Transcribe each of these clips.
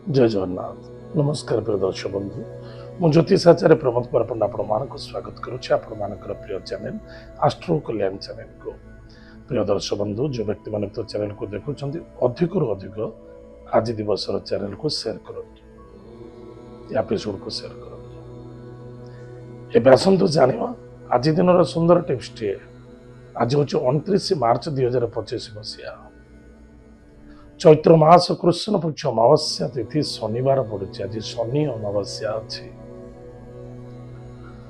जय जगन्नाथ। नमस्कार प्रिय दर्शक बंधु। मु ज्योतिषाचार्य प्रमोद कुमार पंडा आपण स्वागत करुच्ची आपण प्रिय चैनल आस्ट्रो कल्याण चैनल को। प्रिय दर्शक बंधु जो व्यक्ति मान तो चैनल को देखुं अधिक अधिक आज दिवस चैनल को शेयर करूँ एपिसोड को शेयर करूँ। एवं आसतु जाना आज दिन सुंदर टिप्स टे। आज हूँ 29 मार्च 2025 मसीहा चैत्र मास कृष्ण पक्ष अमावस्या तिथि शनिवार पड़े। आज शनि अमावस्या अच्छी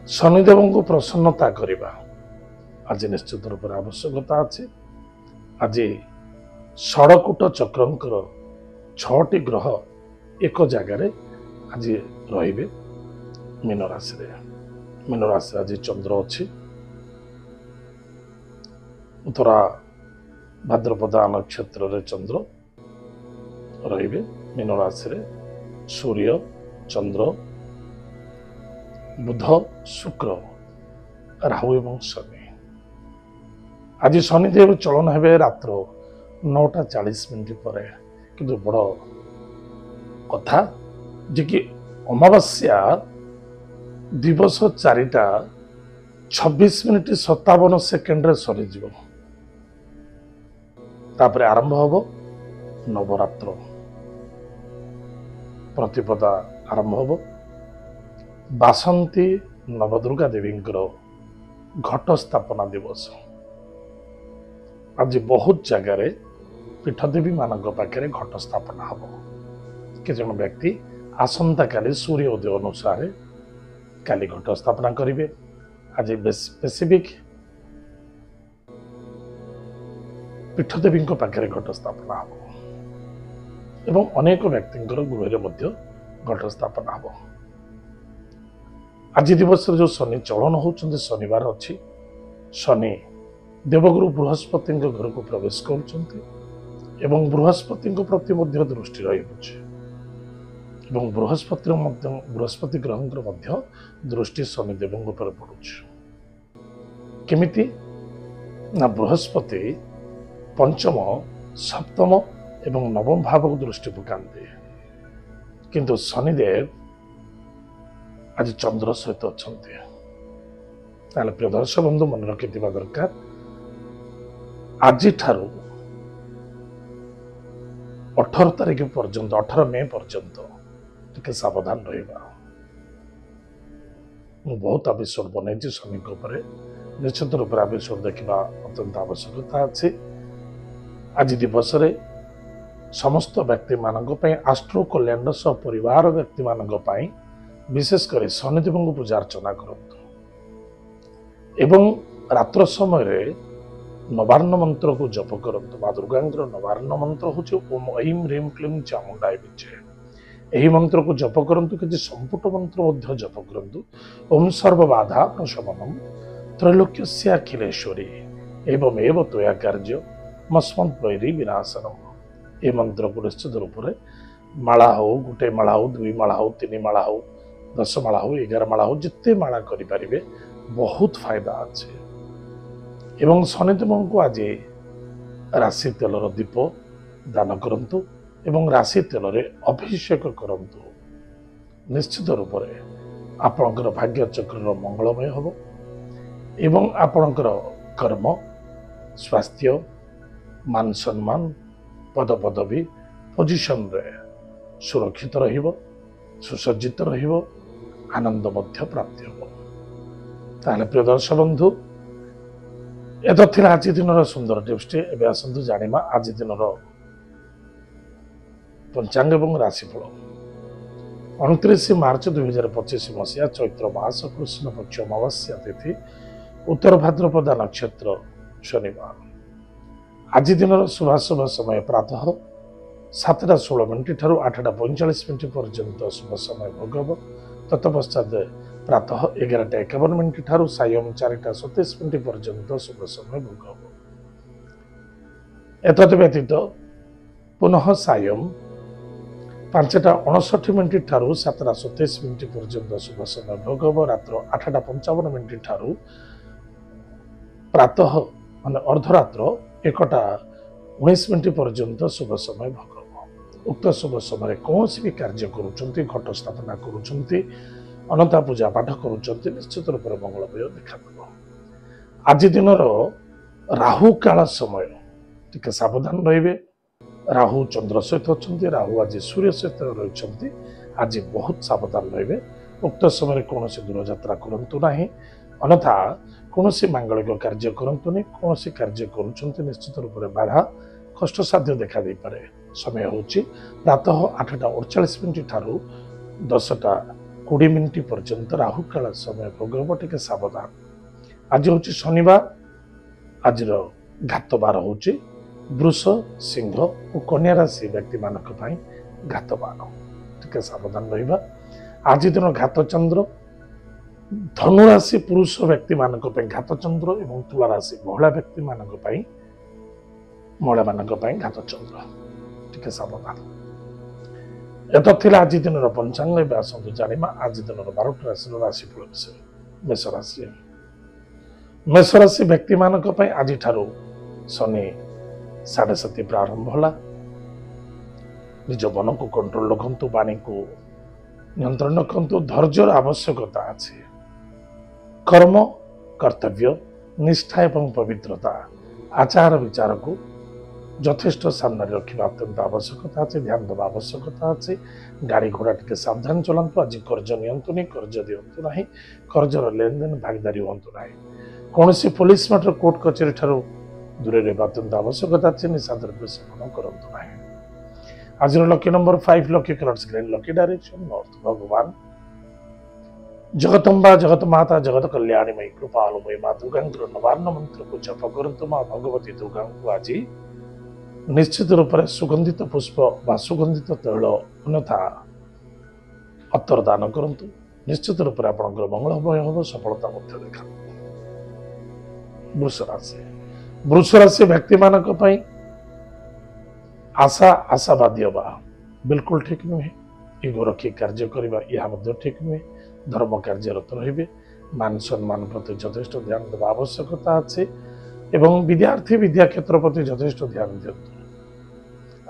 शनिदेव को प्रसन्नता करवा आज निश्चित रूप से आवश्यकता अच्छी। आज षड़कूट चक्रंकर 6टी ग्रह एक जगार आज रे मीन राशि आज चंद्र अच्छी। उत्तरा भाद्रपदा नक्षत्र चंद्र रे मीन राशि सूर्य चंद्र बुध शुक्र राहु एवं शनि। आज शनिदेव चलन हे रात्र 9:40 पर। किंतु बड़ कथा जे कि अमावस्या दिवस 4:26:57 सरीज। तापर आरंभ हम नवरात्र प्रतिपदा आरंभ हम बासंती नवदुर्गा देवी घट स्थापना दिवस। आज बहुत जगार पीठदेवी मान पाखे घट स्थापना हम। कि जन व्यक्ति आसंता काली सूर्य उदय अनुसार काली घट स्थापना करेंगे। आज स्पेसिफिक पीठदेवी पाखे घट स्थापना हम एवं अनेक व्यक्ति गृह घट स्थापना हम। आज दिवस जो शनि चलन होती शनिवार अच्छी शनि देवगुरु बृहस्पति घर को प्रवेश कर बृहस्पति प्रति दृष्टि रही बृहस्पति ग्रह दृष्टि शनिदेव पर पड़ू। केमिति ना बृहस्पति पंचम सप्तम एवं नवम भाव को दृष्टि पकाते किंतु शनिदेव आज चंद्र सहित अच्छा। प्रिय दर्शक बंधु मन रखि दरकार आज 18 तारीख पर्यंत 18 मे पर्यंत टिके सावधान रहिबा। बहुत एपिसोड बनई शनि निश्चित रूप से एपिसोड देखा अत्यंत आवश्यकता अच्छी। आज दिवस समस्त व्यक्ति मानी आस्ट्रो कल्याण सह परिवार व्यक्ति मानी विशेषकर शनिदेव को पूजा अर्चना करतु एवं रात्र समय नवार्ण मंत्र को जप करतु। माँ दुर्गा नवार्ण मंत्र हूँ ओम ऐं ह्रीं क्लीं चामुंडाय विचे। यही मंत्र को जप करतु कि संपुट मंत्र जप करतु। ओम सर्वबाधा प्रशमनम त्रैलोक्यस्य अखिलेश्वरी एवं एव त्वया कार्य मस्मत् वैरी विनाशनम। ये मंत्र को निश्चित रूप से माला हो गोटे माला हो 2 माला हो 3 माला हो 10 माला हो 11 माला हो जिते माला करें बहुत फायदा अच्छे। एवं शनिदेव को आज राशि तेलर दीप दान करंतु एवं राशि तेल अभिषेक करंतु। निश्चित रूप से आपणकर भाग्य चक्र मंगलमय हम एवं आपणकर कर्म स्वास्थ्य मान सम्मान पद पदवी पोजिशन रे सुरक्षित रहिबो सुसज्जित रहिबो आनंद मध्य प्राप्त हो। ताले प्रिय दर्शक बंधु एत थिला आज दिन सुंदर टिप्स टे। एबे आसंतु जानिमा आज दिन पंचांग एवं राशिफल। 29 मार्च 2025 मसीहा चैत्र मास कृष्ण पक्ष अमावस्या तिथि उत्तर भाद्रपदा नक्षत्र शनिवार। आज दिन शुभाशुभ समय प्रातः 7:16 ठारू 8:45 पर्यंत शुभ समय भोग हम। तत्पश्चात प्रातः 11:51 ठारू सायं 4:27 पर्यंत शुभ समय भोग हम। एतद व्यतीत पुनः सायं 5:59 ठारू 7:27 पर्यंत शुभ समय भोग हम। रात्र 8:55 ठारू प्रातः मान अर्धरात्र 1:19 पर्यंत शुभ समय भोग। उक्त शुभ समय कौन भी कार्य करुँच घट स्थापना करुँच अनंता पूजा पाठ करुँच निश्चित रूप से मंगलमय देखा आज दिन राहु काल समय टिके सावधान रे राहु चंद्र सहित अच्छा राहु आज सूर्य सहित रही आज बहुत सावधान रे उक्त समय कौन दूर यात्रा करूँ ना अन्यथा कौन मांगलिक कार्य करूँ कौन कार्य करुँच निश्चित रूप से बाधा कष्टसाध्य देखा दे पारे समय हूँ प्रातः 8:48 ठारू 10:20 पर्यंत राहु काल समय भोग टिके सावधान आज हूँ शनिवार आज घात बार हूँ वृष सिंह और कन्या राशि व्यक्ति मानक घात बार टिके सावधान रहिबा आज दिन घात चंद्र धनुराशि पुरुष व्यक्ति मानक घात चंद्र और तुला राशि महिला व्यक्ति मानक महिला मानक घात चंद्र टिके सावधान एत थिला आज दिन पंचांग एवं आसतु जानिमा आज दिन 12टी राशि राशिफल विषय मेष राशि मेष राशि व्यक्ति मानक आज ठारू शनि 7:30 प्रारंभ होला निज मन को कंट्रोल रखु वाणी को नियंत्रण रखु धैर्यर आवश्यकता अच्छे कर्म कर्तव्य निष्ठा एवं पवित्रता आचार विचार को यथेष्ट सामने रखा अत्यंत आवश्यकता अच्छे ध्यान देवा आवश्यकता अच्छे गाड़ी घोड़ा टे सावधान चलांतु आज कर्ज नियंतुनी कर्ज दिंतु ना कर्जर लेन देन भागीदारी हूँ ना कौन पुलिस मैटर कोर्ट कचेरी ठारू दूर रहा अत्यंत आवश्यकता अच्छे निशा द्रव्य सेवन करूँ ना आज lucky number 5 lucky colours green lucky direction north भगवान जगदम्बा जगत माता जगत कल्याणीमयी कृपालुमयी माँ दुर्गा नवान्न मंत्र को जप करंतु माँ भगवती दुर्गा को आज निश्चित रूप से सुगंधित पुष्प व सुगंधित तैल अन्यथा अत्तर दान करंतु निश्चित रूप से आपंकर मंगलमय हम सफलता देखा वृष राशि व्यक्ति मानक आशा आशावादी हवा बिल्कुल ठीक नुहे इगो रखी कार्य करवा यह ठीक नुहे धर्म कार्यरत रे मान सम्मान प्रति यथेष्ट ध्यान देवा आवश्यकता अच्छे एवं विद्यार्थी विद्या क्षेत्र प्रति यथेष्ट ध्यान दिंतु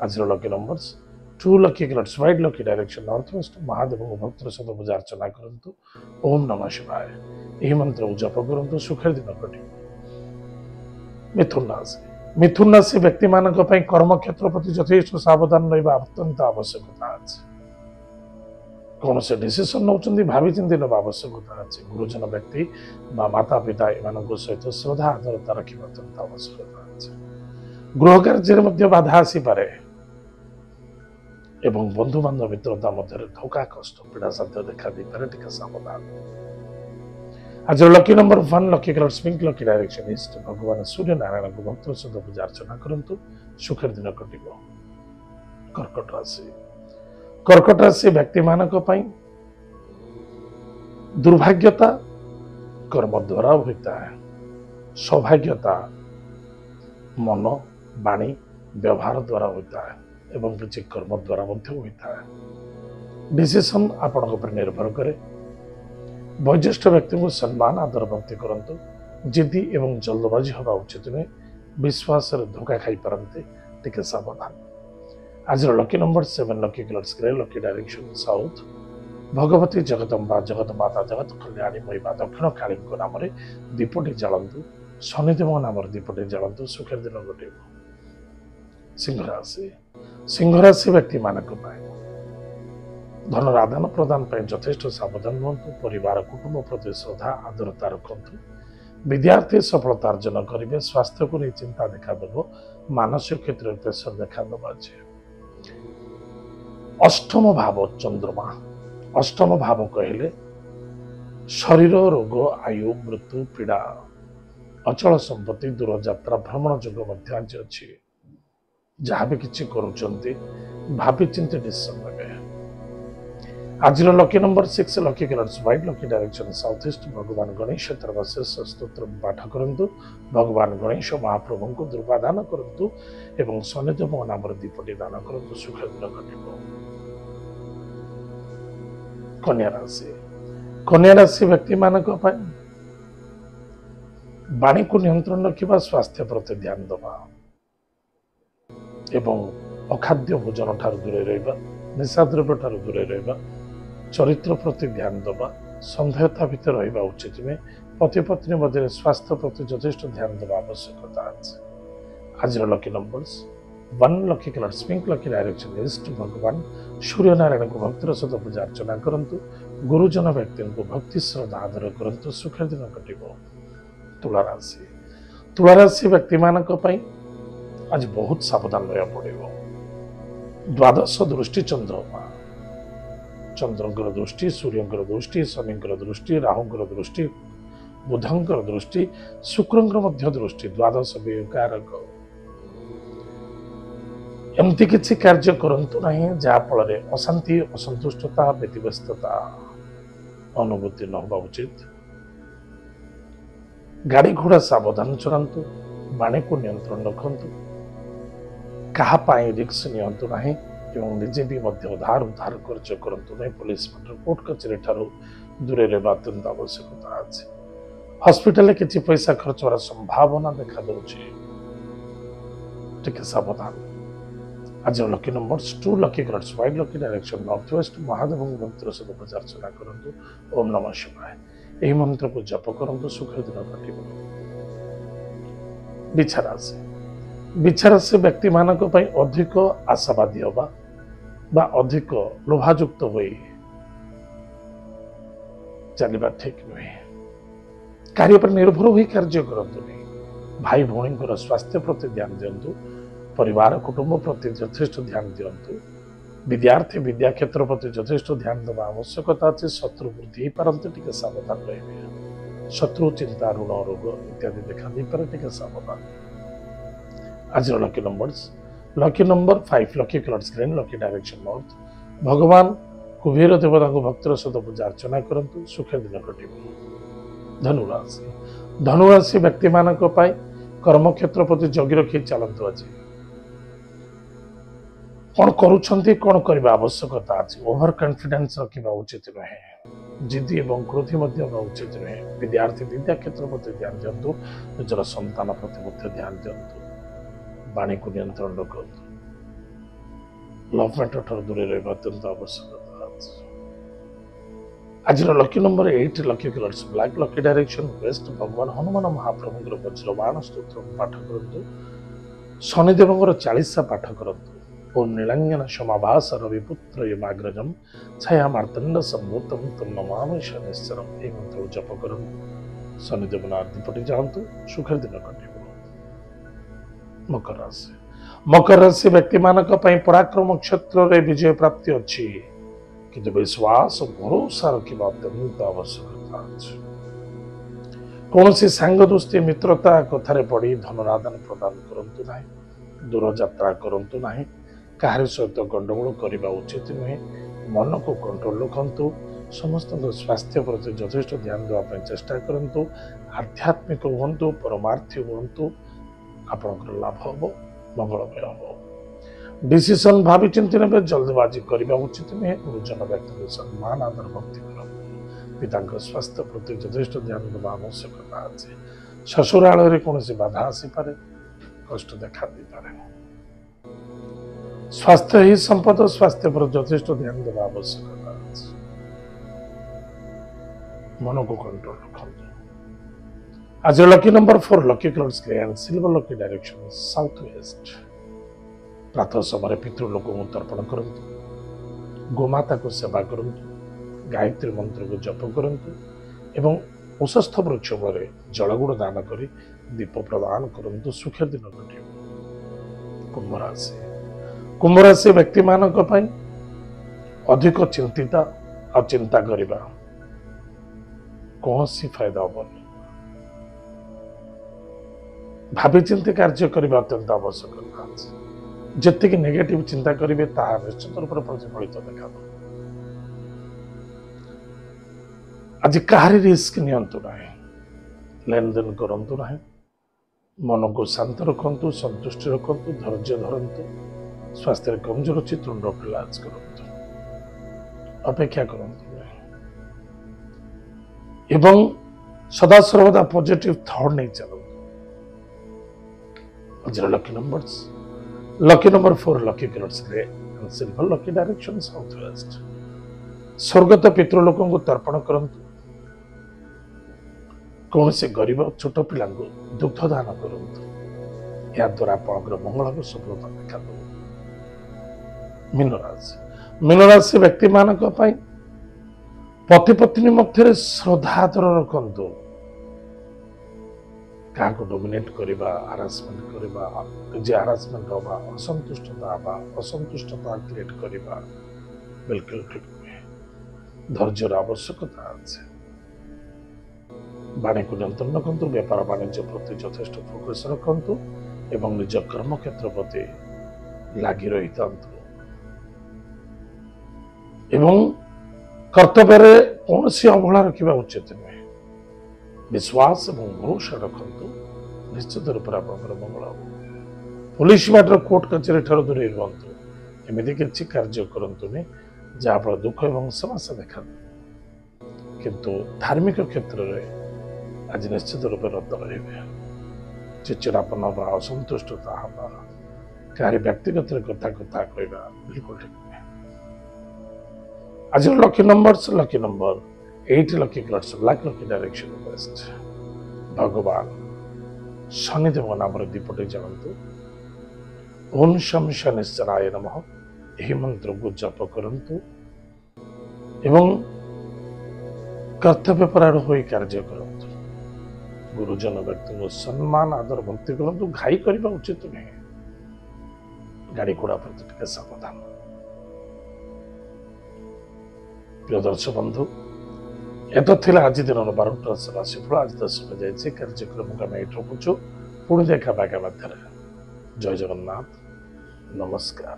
आज lucky numbers 2 lucky colours white lucky direction north west Mahadev को भक्त सहित पूजा अर्चना करंतु ओम नमः शिवाय यही मंत्र जप करंतु सुखर दिन कटे मिथुन राशि व्यक्ति मानक कर्म क्षेत्र प्रति यथेष्ट सावधान रहा अत्यंत आवश्यकता अच्छे कौन से डिसीजन नौकरी भावी चिंती ना आवश्यकता अच्छे गुरुजन व्यक्ति माता पिता इन सहित श्रद्धा आदरता रखा अत्यंत आवश्यकता अच्छे गृह कार्य बाधा आसीपे एवं बंधु बांधव मित्रता मध्य धोखा कष्ट पीड़ा साध्य देखा दे पारे टिके सावधान आज lucky number 1 lucky colours pink lucky direction east भगवान सूर्य नारायण को भक्त सहित पूजा अर्चना करंतु सुखर दिन कटिबो कर्कट राशि व्यक्ति मानक दुर्भाग्यता कर्म द्वारा होता है सौभाग्यता मन वाणी व्यवहार द्वारा होता है एवं किसी कर्म द्वारा होता है डिसीजन आपण निर्भर करे वयोज्येष्ठ व्यक्ति को सम्मान आदर भक्ति करंतु जिद्दी एवं जल्दबाजी हवा उचित नुहे विश्वास धोखा खाई पारते टिके सावधान आज lucky number 7 lucky colours grey lucky direction south Bhagwati Jagdamba जगत माता जगत कल्याणीमयी माँ दक्षिण काली नाम दीपटी जलंतु शनिदेव नाम दीपटी जलंतु सुखर दिन घटे सिंह राशि व्यक्ति मानक धन आदान प्रदान यथेष्ट सावधान हूँ परिवार कुटुंब प्रति श्रद्धा आदरता रखु विद्यार्थी सफलता अर्जन करेंगे स्वास्थ्य को नहीं चिंता देखा मानसिक क्षेत्र में प्रेसर देखा अष्टम भाव चंद्रमा अष्टम भाव कहले शरीर रोग आयु मृत्यु पीड़ा अचल संपत्ति दूर यात्रा भ्रमण जोग अच्छी जहाँ भी किसी करुँच भावी चिंत डिसीजन नेबे आज lucky number 6 lucky colours white lucky direction south east भगवान गणेश तरवशेष स्तोत्र पाठ करंतु भगवान गणेश महाप्रभु को दुर्वा दान करंतु एवं शनिदेव नाम दीपटी दान करंतु सुख दिन घटिबो कन्या राशि व्यक्ति मानक वाणी को नियंत्रण रखा स्वास्थ्य प्रति ध्यान दबा एवं अखाद्य भोजन ठारू दूरे रहिबा निशाद्रव्य ठारू दूरे रहिबा चरित्र प्रति ध्यान देवा संदेहता भितर रहिबा उचित नुहे पति पत्नी मध्य स्वास्थ्य प्रति यथेष्ट ध्यान देवा आवश्यकता अछि आज lucky numbers 1 lucky colours pink lucky direction east भगवान सूर्य नारायण को भक्तिर सहित पूजा अर्चना करंतु गुरुजन व्यक्ति को भक्ति श्रद्धा आदर करंतु सुख दिन कटिबो तुला राशि व्यक्ति मानक पई आज बहुत सावधान रहया पड़िबो द्वादश दृष्टि चंद्रंकर दृष्टि सूर्यंकर दृष्टि शनिंकर दृष्टि राहुंकर दृष्टि बुधंकर दृष्टि शुक्रंकर मध्य दृष्टि द्वादश विकारक एमती किसी कार्य करंतु नहीं जहा फल अशांति असंतुष्टता व्यतिव्यस्तता अनुभूति न होगा उचित गाड़ी घोड़ा सावधान चलांतु बाणी को नियंत्रण रखंतु कहा पाए रिक्स नियंतु नहीं एवं निजे भी मध्य उधार खर्च करंतु नहीं पुलिस कोर्ट कचेरी ठारू दूरे रहबा अत्यंत आवश्यकता अछि हॉस्पिटल किसी पैसा खर्च होवार संभावना देखा दउछि टिके सावधान आज lucky numbers 2 lucky colours white lucky direction north west Mahadev मंत्र से पूजा अर्चना करंतु ओम नमः शिवाय एही मंत्र को जप करंतु सुख दिन कटिबो बिछाराशि व्यक्ति मानक पई अधिक आशावादी होबा बा अधिक लोभायुक्त होई चलिबा ठीक नुहे कार्य पर निर्भर होई कार्य करंतु नहीं भाई भौणी स्वास्थ्य प्रति ध्यान दियंतु परिवार कुटुंब प्रति यथेष्ट ध्यान दियंतु विद्यार्थी विद्या क्षेत्र प्रति यथेष्ट ध्यान देवा आवश्यकता अच्छे शत्रु वृद्धि हो पारते टिके सावधान रहिबे शत्रु चिंता ऋण रोग इत्यादि देखा दे पारे टिके सावधान आज lucky number 5 lucky colours green lucky direction north भगवान कुबेर देवता को भक्तर सहित पूजा अर्चना करंतु सुख दिन कटिबो धनुराशि व्यक्ति मानक पाई कर्म क्षेत्र प्रति जगी रखी चलतु आज कौन करुछंती कौन करबा आवश्यकता अछि ओवर कॉन्फिडेंस रखिबा उचित नहे जिद्दी एवं क्रोधी मध्य उचित नहे विद्यार्थी विद्या क्षेत्र प्रति ध्यान दियंतु निजर संतान प्रति मध्य ध्यान दियंतु बाणी को नियंत्रण रखंतु लव मैटर ठार दूरे रहबा अत्यंत आवश्यकता अछि आज lucky number 8 lucky colours black lucky direction waste भगवान हनुमान महाप्रभुଙ୍କର वज्रबाण स्तोत्र पाठ करंतु शनिदेवଙ୍କର 40 पाठ करंतु ओम नीलांजन समाभास रविपुत्र यमाग्रजम छाया मार्तंड संभूतम तम नमामि शनिश्चरम ए मंत्र जप करंतु शनिदेव आदिपटे जातु सुखर दिन कटिबो मकर राशि व्यक्ति मानक पई पराक्रम क्षेत्र रे विजय प्राप्ति अछि किंतु विश्वास भरोसा रखिबा अत्यंत आवश्यकता अछि कौन सी सांग दोस्ती मित्रता कथारे पड़ी धनरादान प्रदान करंतु नाही दूर यात्रा करंतु नाही काहार सहित गंडगोल करने उचित नुहे मन को कंट्रोल रखंतु समस्त स्वास्थ्य प्रति यथेष्ट ध्यान देवाई चेष्टा करंतु आध्यात्मिक हूँ परमार्थी हूँ आपंकर लाभ हम मंगलमय हम डिसीजन भावी चिंती ने जल्दबाजी करने उचित नुहे गुरुजन व्यक्ति सम्मान आदर भक्ति कर पिता स्वास्थ्य प्रति यथेष्ट ध्यान देवा आवश्यकता अच्छे शशुराल कौन बाधा आसीपे कष्ट देखा दे पारे स्वास्थ्य ही संपद स्वास्थ्य पर यथेष्ट ध्यान देवा आवश्यकता मन को कंट्रोल रखते आज lucky number 4 lucky colours grey silver lucky direction south waste प्रातः समय पितृलोक को तर्पण करंतु गोमाता को सेवा करंतु गायत्री मंत्र को जप करंतु एवं उषस्थ वृक्ष पर जलगुड़ दान करी दीप प्रदान करंतु सुख दिन कटिबो कुंभ राशि व्यक्ति मानक पई अधिक चिंतित और चिंता करिबा कौन सी फायदा होबनी भावी चिंती कार्य करने अत्यंत आवश्यकता अछि जति कि नेगेटिव चिंता करेंगे ताहा निश्चित रूप से प्रतिफलित देखा आज कहारी रिस्क नियंतु नहीं लेन देन करंतु नहीं मन को शांत रखंतु संतुष्टि रखंतु धैर्य धरंतु स्वास्थ्य कमजोर अच्छी तुंड इलाज करंतु अपेक्षा करंतु एवं सदा सर्वदा पॉजिटिव थॉट नहीं चलंतु आज lucky numbers lucky number 4 lucky colours grey and silver lucky direction south west स्वर्गत पितृलोक को तर्पण करंतु कौन से गरीब छोट पिला दुग्ध दान करंतु या द्वारा आपंकर मंगल सफलता देखा मीनराशि व्यक्ति मान पति पत्नी मध्य श्रद्धादर रखु क्या डोमिनेट करवा हारासमेंट करवा जे हारासमेंट हवा असंतुष्टता हवा असंतुष्टता क्रिएट करवा बिल्कुल ठीक नुहे धैर्यर आवश्यकता अच्छे वाणी को नियंत्रण रखु व्यापार वाणिज्य प्रति यथेष्ट फोकस रखु एवं निज कर्म क्षेत्र प्रति लगी रही था एवं कर्तव्य कौन सी अवहेला रखा उचित नुहे विश्वास और भरोसा रखु निश्चित रूप से मंगल पुलिस मैटर कोर्ट कचेरी ठार दूरे रुहतु एमती किसी कार्य करतुनि जहाँफल दुख और समस्या देखा किंतु धार्मिक क्षेत्र में आज निश्चित रूप रद्द रहे चिड़चिड़ापन हवा असंतुष्टता हवा क्या व्यक्तिगत कथा कथा कहवा बिल्कुल ठीक नहीं आज lucky number 8 lucky colours black lucky direction waste भगवान शनिदेव नाम दीपटे जानतु ओम शम शनिश्चराय नमः यही मंत्र को जप करंतु एवं कर्तव्यपरायण हो कार्य करंतु गुरुजन व्यक्ति को सम्मान आदर भक्ति करंतु घाई करने उचित नहीं गाड़ी घोड़ा प्रति टिके सावधान प्रिय दर्शक बंधु एत थिला आज दिन 12टा राशिफल आज 10 बजे कार्यक्रम को आम ये रखुचु पुणी देखा बागा मध्य जय जगन्नाथ नमस्कार।